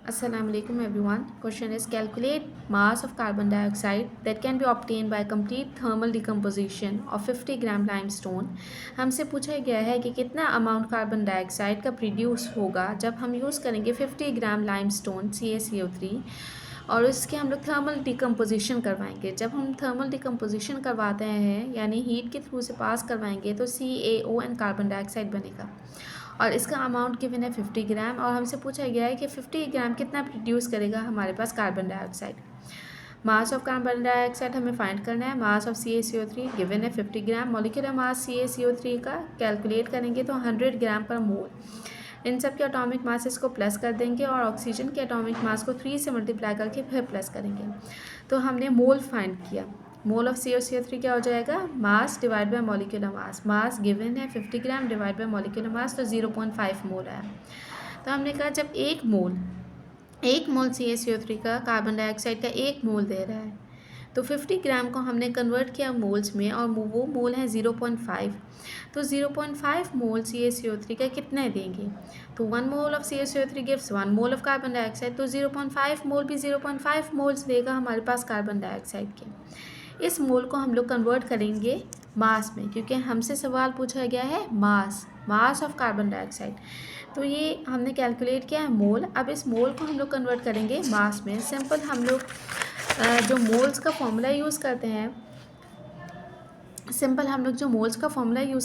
Assalamu alaikum everyone. Question is calculate mass of carbon dioxide that can be obtained by complete thermal decomposition of 50 gram limestone. हमसे पूछा गया है कि कितना amount carbon dioxide का produce होगा जब हम यूज़ करेंगे 50 ग्राम लाइमस्टोन CaCO3 और इसके हम लोग थर्मल डिकम्पोजिशन करवाएंगे। जब हम थर्मल डिकम्पोजिशन करवाते हैं यानी हीट के थ्रू से पास करवाएंगे तो CaO कार्बन डाइऑक्साइड बनेगा और इसका अमाउंट गिवन है 50 ग्राम और हमसे पूछा गया है कि 50 ग्राम कितना प्रोड्यूस करेगा हमारे पास carbon dioxide. Mass of carbon dioxide हमें फाइंड करना है। मास ऑफ CaCO3 गिवन है 50 ग्राम। मॉलिक्यूलर मास CaCO3 का कैलकुलेट करेंगे तो 100 ग्राम पर मोल। इन सब के एटॉमिक मासेस को प्लस कर देंगे और ऑक्सीजन के एटॉमिक मास को 3 से मल्टीप्लाई करके फिर प्लस करेंगे। तो हमने मोल फाइंड किया। मोल ऑफ CaCO3 क्या हो जाएगा? Mass divide by molecular mass. Mass given है 50 gram divide by molecular mass तो 0.5 मोल आया। तो हमने कहा जब एक मोल CaCO3 का कार्बन डाइऑक्साइड का 1 मोल दे रहा है तो 50 ग्राम को हमने कन्वर्ट किया मोल्स में और वो मोल है 0.5। तो 0.5 मोल CaCO3 का कितने देंगे? तो 1 mole of CaCO3 gives 1 mole of carbon dioxide. तो 0.5 मोल भी 0.5 मोल्स देगा हमारे पास कार्बन डाइऑक्साइड के। इस मोल को हम लोग कन्वर्ट करेंगे मास में क्योंकि हमसे सवाल पूछा गया है मास ऑफ कार्बन डाइऑक्साइड। तो ये हमने कैलकुलेट किया है मोल। अब इस मोल को हम लोग कन्वर्ट करेंगे मास में। सिंपल हम लोग जो मोल्स का फॉर्मूला यूज़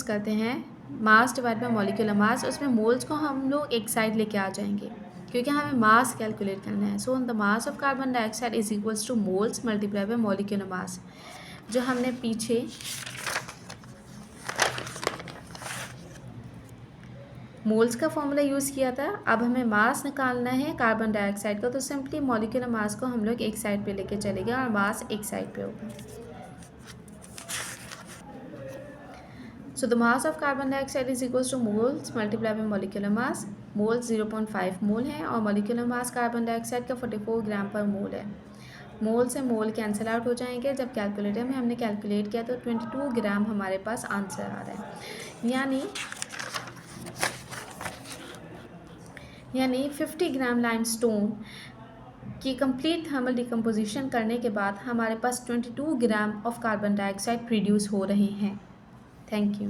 करते हैं mass divide by molecular mass, उसमें मोल्स को हम लोग एक साइड लेके आ जाएंगे क्योंकि हमें मास कैलकुलेट करना है। So the mass of carbon dioxide is equals two moles multiply by molecular mass. जो हमने पीछे मोल्स का फॉर्मूला यूज़ किया था, अब हमें मास निकालना है कार्बन डाइऑक्साइड का। तो सिंपली मॉलिक्यूलर मास को हम लोग एक साइड पे लेके चलेंगे और मास एक साइड पे होगा। So the mass of carbon dioxide is equals two moles multiply by molecular mass. Moles 0.5 मोल है और मॉलिक्यूलर मास कार्बन डाइऑक्साइड का 44 ग्राम पर मोल है। मोल से मोल कैंसिल आउट हो जाएंगे। जब कैलकुलेटर में हमने कैलकुलेट किया तो 22 ग्राम हमारे पास आंसर आ रहा है। यानी 50 ग्राम लाइमस्टोन की कंप्लीट थर्मल डिकम्पोजिशन करने के बाद हमारे पास 22 gram of carbon dioxide produce हो रहे हैं। Thank you.